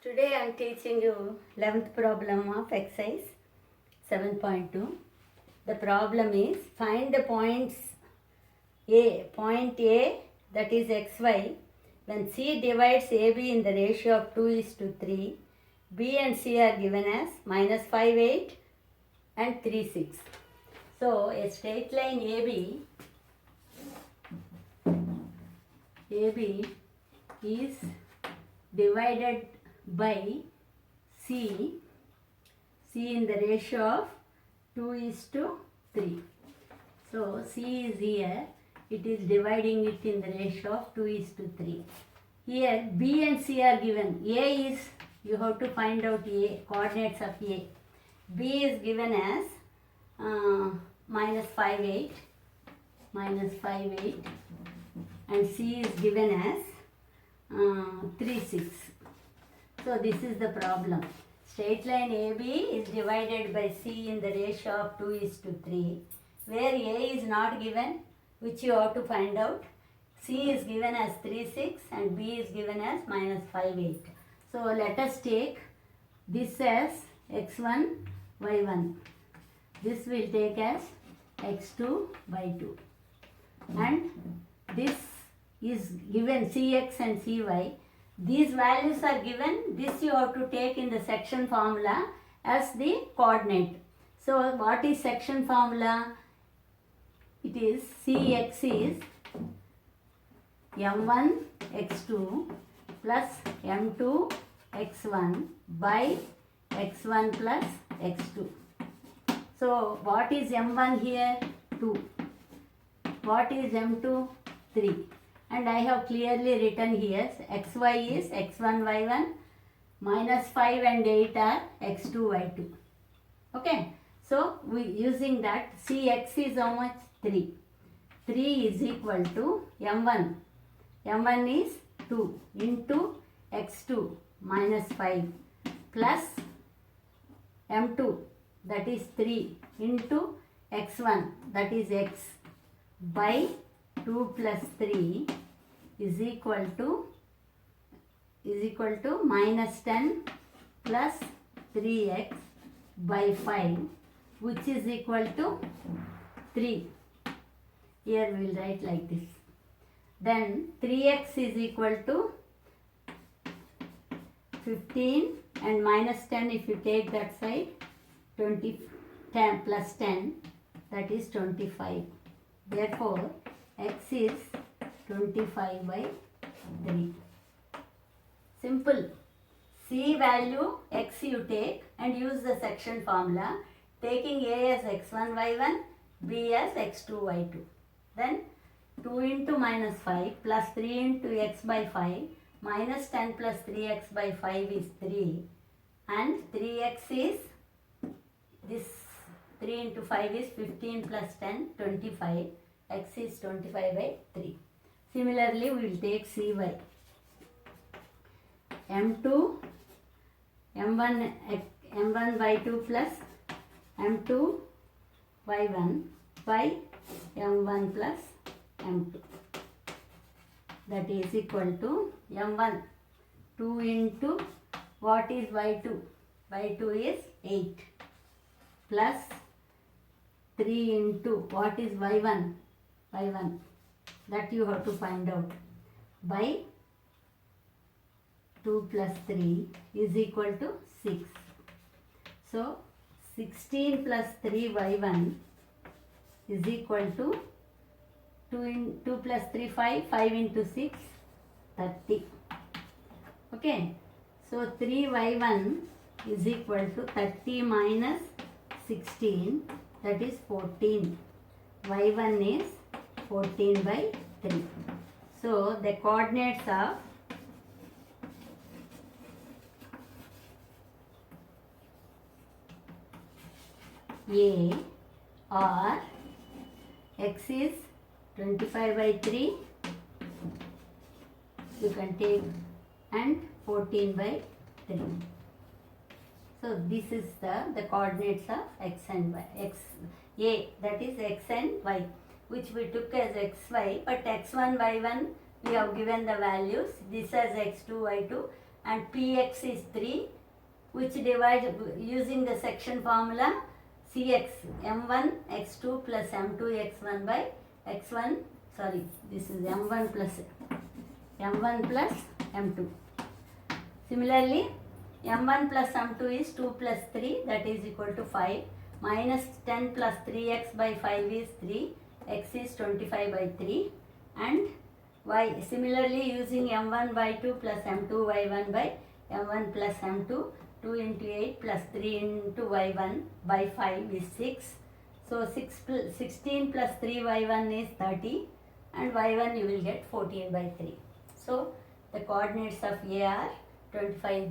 Today I am teaching you 11th problem of exercise 7.2. The problem is find the points point A that is xy when C divides AB in the ratio of 2:3. B and C are given as -5, 8 and 3, 6. So a straight line AB is divided by C in the ratio of 2:3. So C is here, it is dividing it in the ratio of 2:3. Here B and C are given. A is, you have to find out A, coordinates of A. B is given as -5, 8, and C is given as 3, 6. So this is the problem. Straight line AB is divided by C in the ratio of 2:3, where A is not given, which you have to find out. C is given as 3, 6 and B is given as -5, 8. So let us take this as x1, y1. This will take as x2, y2. And this is given Cx and Cy. These values are given. This you have to take in the section formula as the coordinate. So what is section formula? It is Cx is m1 x2 plus m2 x1 by x1 plus x2. So what is m1 here? 2. What is m2? 3. And I have clearly written here xy is x1, y1, -5 and 8 are x2, y2. Okay. So we using that, Cx is how much? 3. 3 is equal to m1. m1 is 2 into x2 -5 plus m2 that is 3 into x1 that is x by 2 plus 3 is equal to -10 plus 3x by 5, which is equal to 3. Here we will write like this. Then 3x is equal to 15 and -10, if you take that side, 10 plus 10, that is 25. Therefore x is 25 by 3. Simple. C value x you take and use the section formula, taking A as x1, y1, B as x2, y2. Then 2 into -5 plus 3 into x by 5 minus 10 plus 3x by 5 is 3, and 3x is this 3 into 5 is 15 plus 10, 25. X is 25 by 3. Similarly, we will take Cy. M2, M1 y2 plus M2 y1 by M1 plus M2. That is equal to M1, 2 into what is y2? Y2 is 8 plus 3 into what is y1? y1, that you have to find out, by 2 plus 3 is equal to 6. So 16 plus 3 y1 is equal to 2 plus 3 5, 5 into 6 30. Okay. So 3 y1 is equal to 30 minus 16, that is 14. y1 is 14 by 3. So the coordinates of A are x is 25 by 3, you can take, and 14 by 3. So this is the coordinates of x and y. A, that is x and y, which we took as xy, but x1, y1 we have given the values. This as x2, y2, and px is 3, which divides using the section formula cx m1 x2 plus m2 x1 by x1, sorry, this is m1 plus m2. Similarly, m1 plus m2 is 2 plus 3, that is equal to 5, minus 10 plus 3x by 5 is 3, x is 25 by 3, and y, similarly using m1 y2 plus m2 y1 by m1 plus m2, 2 into 8 plus 3 into y1 by 5 is 6. So 16 plus 3 y1 is 30, and y1 you will get 14 by 3. So the coordinates of A are 25